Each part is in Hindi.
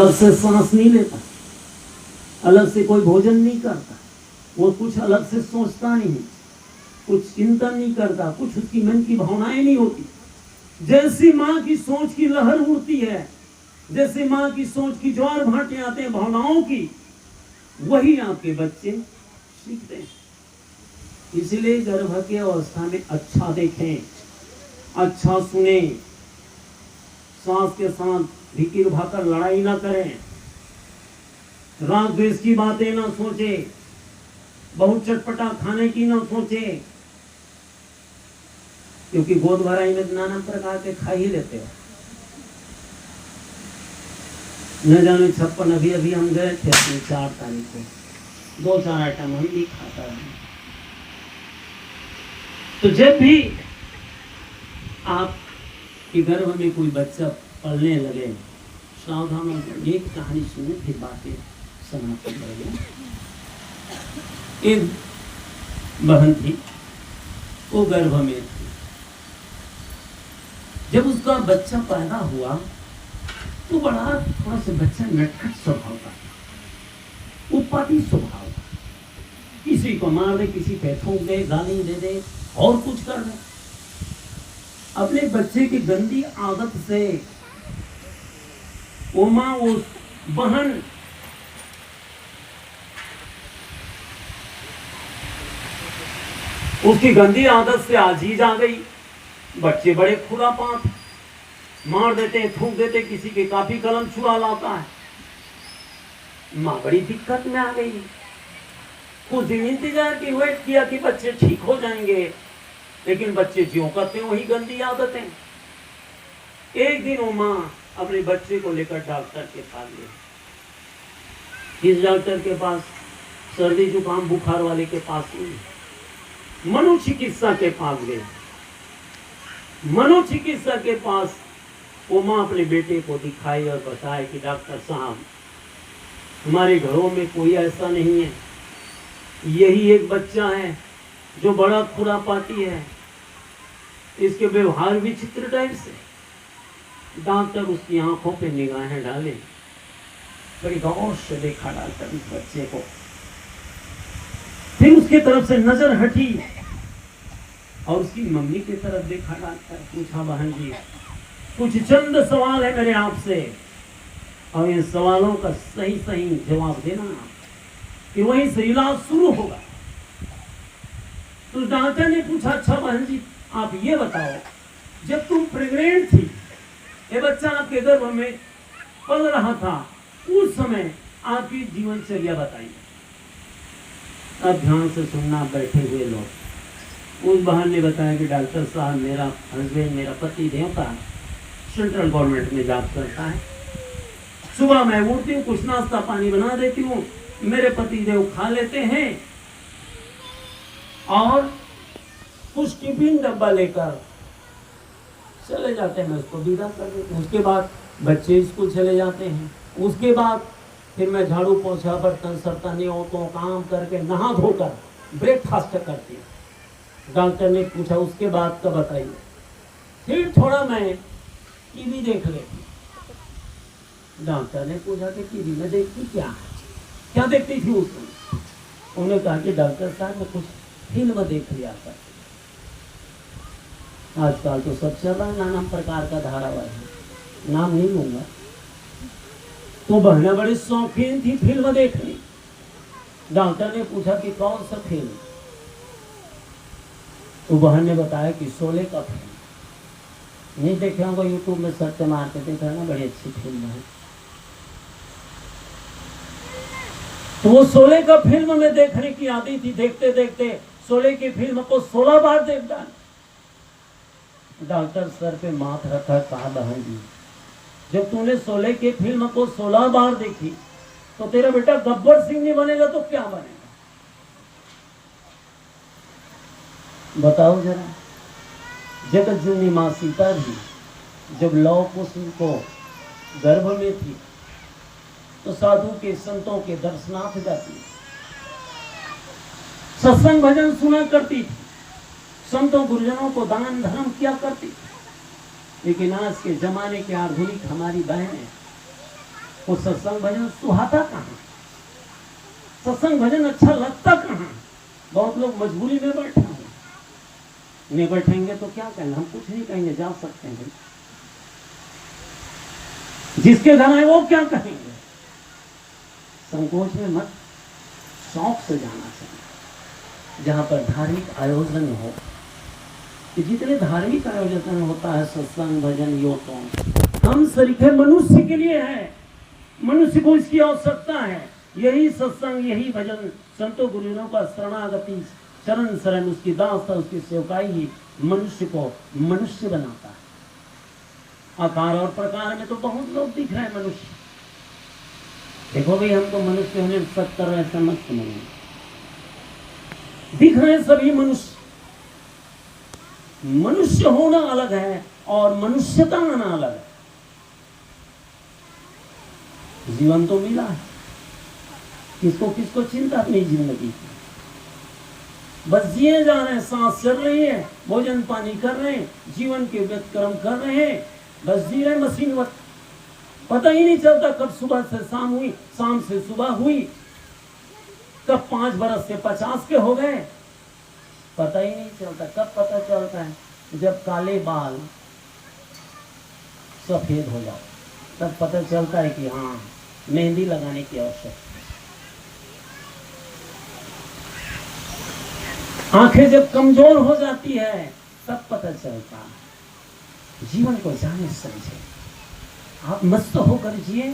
अलग से सांस नहीं लेता, अलग से कोई भोजन नहीं करता, वो कुछ अलग से सोचता नहीं, कुछ चिंतन नहीं करता, कुछ उसकी मन की भावनाएं नहीं होती। जैसी माँ की सोच की लहर उड़ती है, जैसे माँ की सोच की ज्वार भाटे आते हैं भावनाओं की, वही आपके बच्चे सीखते हैं। इसलिए गर्भ की अवस्था में अच्छा देखें, अच्छा सुने, सास के साथ भिकीर भाकर लड़ाई ना करें, राग द्वेष की बातें ना सोचे, बहुत चटपटा खाने की ना सोचे, क्योंकि गोद भराई में नाना प्रकार के खा ही लेते हो। न जाने 56 अभी हम गए थे अपनी 4 तारीख को, 2-4 आइटम हम भी खाता है। तो जब भी आप के गर्भ में कोई बच्चा पलने लगे, सावधान होकर एक कहानी सुने, फिर बातें समाप्त करेंगे। एक बहन थी, वो गर्भ में थी। जब उसका बच्चा पैदा हुआ तो बड़ा थोड़ा सा बच्चा नटखट स्वभाव का, उत्पाती स्वभाव का, किसी को मार दे, किसी पे थूक दे, गाली दे दे और कुछ कर दे। अपने बच्चे की गंदी आदत से वो माँ, वो बहन उसकी गंदी आदत से आजीज आ गई। बच्चे बड़े खुरापात, मार देते हैं, थूक देते, किसी के काफी कलम छुड़ा लाता है। माँ बड़ी दिक्कत में आ गई। कुछ दिन इंतजार की, वेट किया कि बच्चे ठीक हो जाएंगे, लेकिन बच्चे ज्यों करते हैं वही गंदी आदतें। एक दिन वो माँ अपने बच्चे को लेकर डॉक्टर के पास गई। किस डॉक्टर के पास? सर्दी जुकाम बुखार वाले के पास नहीं, मनोचिकित्सा के पास गए। मनोचिकित्सा के पास वो माँ अपने बेटे को दिखाई और बताए कि डॉक्टर साहब, हमारे घरों में कोई ऐसा नहीं है, यही एक बच्चा है जो बड़ा खुरापाती है, इसके व्यवहार विचित्र टाइप से। डॉक्टर उसकी आंखों पे निगाहें डाले, बड़ी गौर से देखा डॉक्टर इस बच्चे को, फिर उसके तरफ से नजर हटी और उसकी मम्मी की तरफ देखा डॉक्टर। पूछा, बहन जी कुछ चंद सवाल है मेरे आपसे, और इन सवालों का सही सही जवाब देना कि वहीं से इलाज शुरू होगा। तो डॉक्टर ने पूछा, अच्छा बहन जी आप ये बताओ, जब तुम प्रेग्नेंट थी, ये बच्चा आपके गर्भ में पल रहा था, उस समय आपकी जीवनचर्या बताइए। अब ध्यान से सुनना बैठे हुए लोग। उस बहन ने बताया कि डॉक्टर साहब, मेरा हस्बैंड, मेरा पति देवता सेंट्रल गवर्नमेंट में जॉब करता है। सुबह मैं उठती हूँ, कुछ नाश्ता पानी बना देती हूँ, मेरे पति देव खा लेते हैं और कुछ टिफिन डब्बा लेकर चले जाते हैं, मैं उसको विदा कर देती हूँ। उसके बाद बच्चे स्कूल चले जाते हैं। उसके बाद फिर मैं झाड़ू पोछा, बर्तन सर्तनी, औरतों काम करके नहा धोकर ब्रेकफास्ट करती हूँ। डॉक्टर ने पूछा, उसके बाद का बताइए। फिर थोड़ा मैं टीवी देख लेती। डॉक्टर ने पूछा कि टीवी में देखती क्या देखती थी उसमें? उन्होंने कहा कि डॉक्टर साहब मैं कुछ फिल्म देख लिया था। आजकल तो सब चल रहा है, नाना प्रकार का धारावाहिक, नाम नहीं लूंगा। तो बहनें बड़ी शौकीन थी फिल्म देखने। डॉक्टर ने पूछा कि कौन सा फिल्म? तो बहन ने बताया कि शोले का फिल्म। नहीं देखे होंगे, यूट्यूब में सर्च मार के देखा ना, बड़ी अच्छी फिल्म है। तो वो शोले का फिल्म में देखने की आदत थी। देखते देखते शोले की फिल्म को 16 बार देख डाली। डॉक्टर सर पे माथ रखा, कहा बहन जी जब तूने शोले की फिल्म को 16 बार देखी तो तेरा बेटा गब्बर सिंह नहीं बनेगा तो क्या बनेगा? बताओ जरा। जगत जननी मां सीता भी जब लव कुश को गर्भ में थी तो साधु के संतों के दर्शनार्थ जाती, सत्संग भजन सुना करती थी, संतों गुरुजनों को दान धर्म किया करती। लेकिन आज के जमाने के आधुनिक हमारी बहनें वो सत्संग भजन सुहाता कहाँ, सत्संग भजन अच्छा लगता कहाँ। बहुत लोग मजबूरी में बैठे हैं, नहीं बैठेंगे तो क्या कहेंगे, हम कुछ नहीं कहेंगे, जा सकते हैं। जिसके घर है वो क्या कहेंगे। संकोच में मत, शौक से जाना चाहिए। जहां पर धार्मिक आयोजन हो, कि जितने धार्मिक आयोजन होता है, सत्संग भजन योग, हम सरीखे मनुष्य के लिए है, मनुष्य को इसकी आवश्यकता है। यही सत्संग, यही भजन, संतों गुरुजनों का शरणागति, चरण शरण, उसकी दास, उसकी सेवकाई ही मनुष्य को मनुष्य बनाता है। आकार और प्रकार में तो बहुत लोग दिख रहे हैं मनुष्य। देखो भाई, हमको मनुष्य होने 70 ऐसा मत समझो, दिख रहे हैं सभी मनुष्य। मनुष्य होना अलग है और मनुष्यता आना अलग है। जीवन तो मिला है, किसको किसको चिंता अपनी जिंदगी की, बस जिए जा रहे हैं, सांस चल रही है, भोजन पानी कर रहे हैं, जीवन के व्यतिक्रम कर रहे हैं, बस जी रहे मशीन वक्त। पता ही नहीं चलता कब सुबह से शाम हुई, शाम से सुबह हुई, कब 5 बरस से 50 के हो गए, पता ही नहीं चलता। कब पता चलता है, जब काले बाल सफेद हो जाओ, तब पता चलता है कि हाँ, मेहंदी लगाने की आवश्यकता। आंखें जब कमजोर हो जाती है, तब पता चलता है। जीवन को जाने समझे, आप मस्त होकर जिए,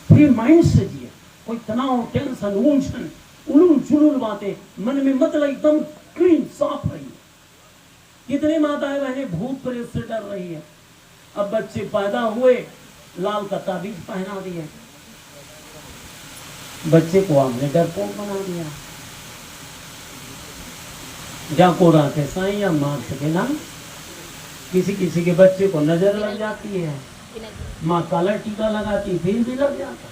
फ्री माइंड से जिए। कोई तनाव, टेंशन, उलझन, उलूल चुलूल बातें मन में मतलब एकदम क्लीन साफ रही। कितने माताएं बहनें भूत प्रेत से डर रही है। अब बच्चे पैदा हुए, लाल का ताबीज पहना दिया, बच्चे को हमने डरपोक बना दिया। जाको राखे साईं या मार सके ना। किसी किसी के बच्चे को नजर लग जाती है, माँ काला टीका लगाती, फिर भी लग जाता।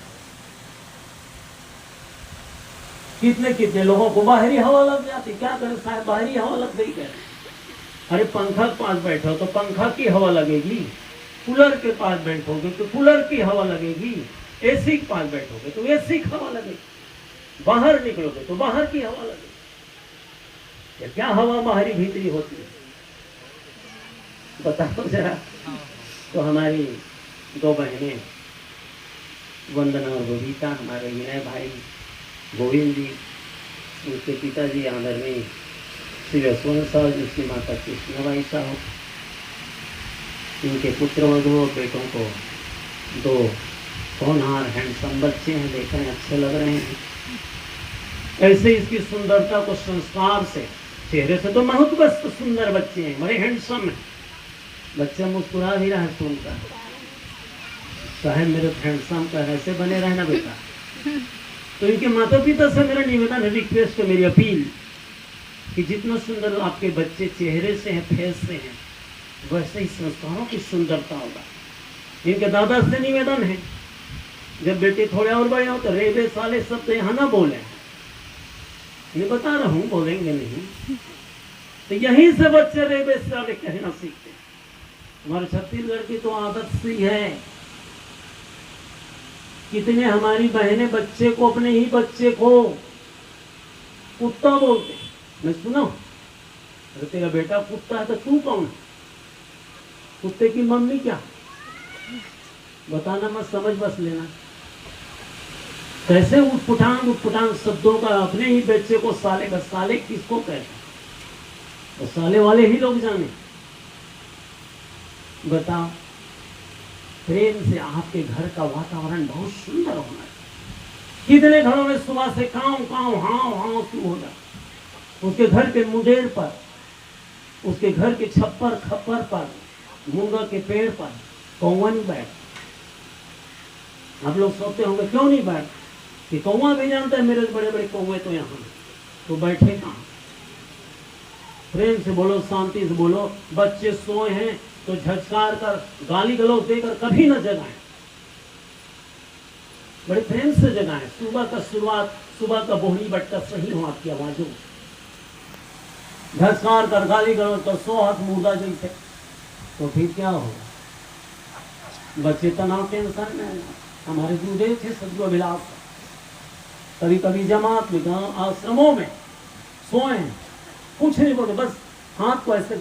कितने कितने लोगों को बाहरी हवा लग जाती। क्या करें साहब, बाहरी हवा लग गई क्या? अरे पंखा के पास बैठो तो पंखा की हवा लगेगी, कूलर के पास बैठोगे तो कूलर की हवा लगेगी, एसी के पास बैठोगे तो एसी की हवा लगेगी, बाहर निकलोगे तो बाहर की हवा लगेगी। क्या हवा बाहरी भीतरी होती है, बताओ जरा। तो हमारी 2 बहनें, वंदना और बबीता, हमारे विनय भाई गोविंद जी, उनके पिताजी आंध्र में श्री यशवंत साहब, जिसकी माता कृष्णबाई साहब, इनके पुत्र वधू और बेटों को 2 होनहार हैंडसम बच्चे हैं, देखने अच्छे लग रहे हैं। ऐसे इसकी सुंदरता को संस्कार से, चेहरे से तो महत्वस्त सुंदर बच्चे हैं, बड़े हैंडसम हैं। बच्चा मुस्कुरा भी रहा है सुनकर, साहब मेरे हैंडसम का ऐसे बने रहना बेटा। तो इनके माता पिता से मेरा निवेदन है, रिक्वेस्ट है, मेरी अपील, कि जितना सुंदर आपके बच्चे चेहरे से हैं, फेस से हैं, वैसे ही संस्कारों की सुंदरता होगा। इनके दादा से निवेदन है, जब बेटे थोड़े और बड़े हो तो रेबे साले शब्द यहाँ ना बोले, ये बता रहा हूँ, बोलेंगे नहीं। तो यहीं से बच्चे रेबे साले कहना सीखते। हमारे छत्तीसगढ़ की तो आदत सी है, कितने हमारी बहनें बच्चे को, अपने ही बच्चे को कुत्ता बोलते। मैं सुना, अरे तेरा बेटा कुत्ता है तो तू कौन है? कुत्ते की मम्मी क्या? बताना मत, समझ बस लेना। कैसे उटपुटांग शब्दों का अपने ही बच्चे को साले का, साले किसको कहते हैं? तो साले वाले ही लोग जाने। बताओ, प्रेम से आपके घर का वातावरण बहुत सुंदर होना चाहिए। कितने घरों में सुबह से काव काव हाव हाव शुरू हो जाए, उसके घर के मुंडेर पर, उसके घर के छप्पर खप्पर पर, मुनगा के पेड़ पर कौवा नहीं बैठ। आप लोग सोचते होंगे क्यों नहीं बैठ, कि कौवा भी जानता है मेरे बड़े बड़े कौवे तो यहाँ, तो बैठे कहाँ? प्रेम से बोलो, शांति से बोलो। बच्चे सोए हैं तो झटकार कर, गाली गलौज देकर कभी न जगाएं, बड़े प्रेम से जगाएं। सुबह का शुरुआत, सुबह का बोहनी बटका सही हो आपकी आवाजों, झटकार कर, गाली गलौज कर, 100 हाथ मुर्दा जैसे, तो फिर क्या होगा? बच्चे तनाव टेंशन में, हमारे गुरुदेव थे सदगुरु अभिलाष, कभी कभी जमात में गांव आश्रमों में सोए, कुछ नहीं बोले, बस हाथ को ऐसे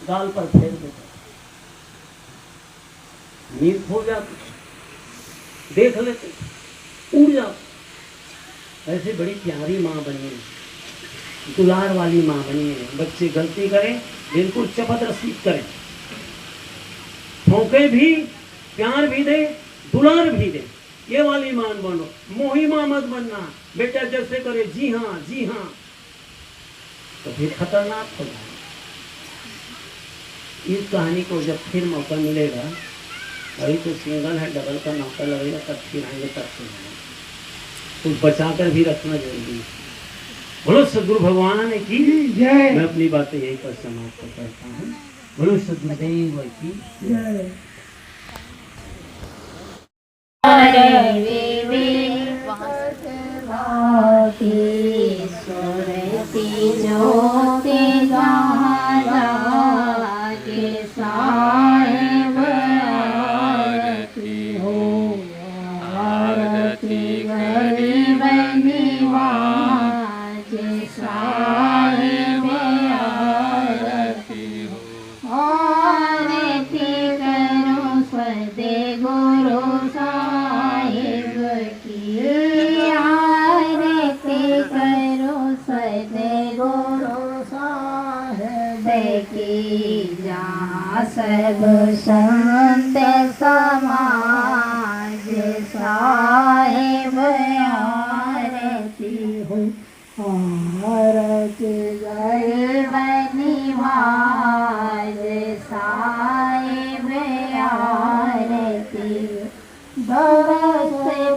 गाल पर फेर देते, नींद हो जाती, देख लेते, उड़ जाते। ऐसे बड़ी प्यारी माँ बनी है, दुलार वाली माँ बनी है। बच्चे गलती करें बिल्कुल चपत रसीद करें, ठोके भी, प्यार भी दे, दुलार भी दे, ये वाली मां बनो। मोही मां मत बनना, बेटा जैसे करे जी हाँ जी हाँ, तो फिर खतरनाक हो जाए। इस कहानी को जब फिर मौका मिलेगा, अभी तो सिंगल है, डबल का मौका लगेगा, तब फिर आएंगे, तब सुनाएंगे। तो बचा कर भी रखना जरूरी है। बोलो सदगुरु भगवान की जय। मैं अपनी बातें यही पर समाप्त करता हूँ। बोलो सदगुरुदेव की जय। सब संत समाज साहेब आरती हो, आरती गरीब निवाज साहेब आरती। बरस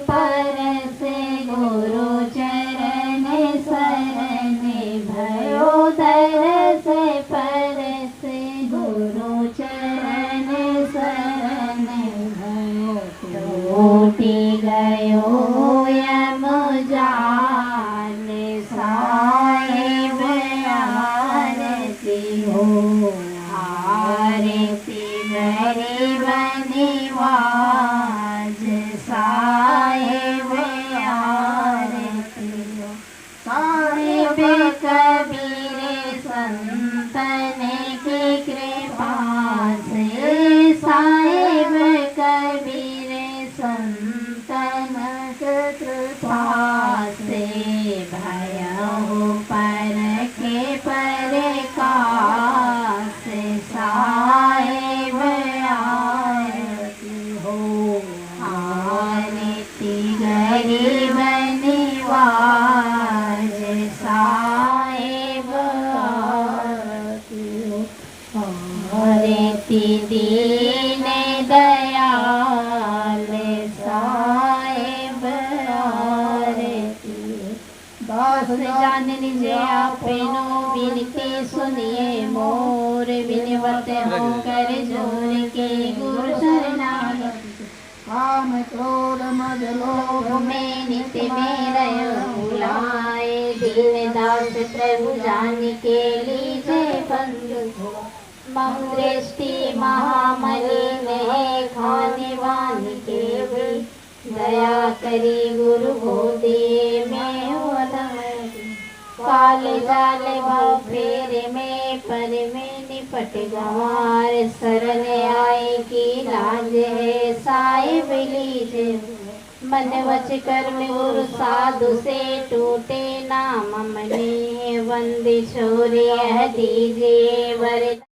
परस गुरु चरण शरण भयो, दरस परस गुरु चरण शरण भयो। टूटी गयो यम जाल साहेब आरती हो, आरती गरीब निवाज साहेब आरती हो। साहेब कबीर संतन की कृपा से, साहेब कबीर संतन की कृपा से भयो पर के प्रकाश साहेब आरती हो, आरती गरीब निवाज साहेब आरती हो, आरती दीन दयाल साहेब आरती। दास जान लीजिए आपनो विनती सुनिए मोर, विनवत होकर जोर के गुरु शरणागति। काम क्रोध मद लोभ में नित्य मेरा भुलाए, दीन दास प्रभु जान के लीजे बंधु। मम दृष्टि महामलिन है खाने वाली के भी, दया करी गुरु गोदी में उधमती। काल जाल भाव फेरे में पर में निपट गवार, शरण आए की लाज है साहिब लीजे। मन वच कर्म गुरु साधु से टूटे नाम मने, वंदे छोड़े दीजिए वर।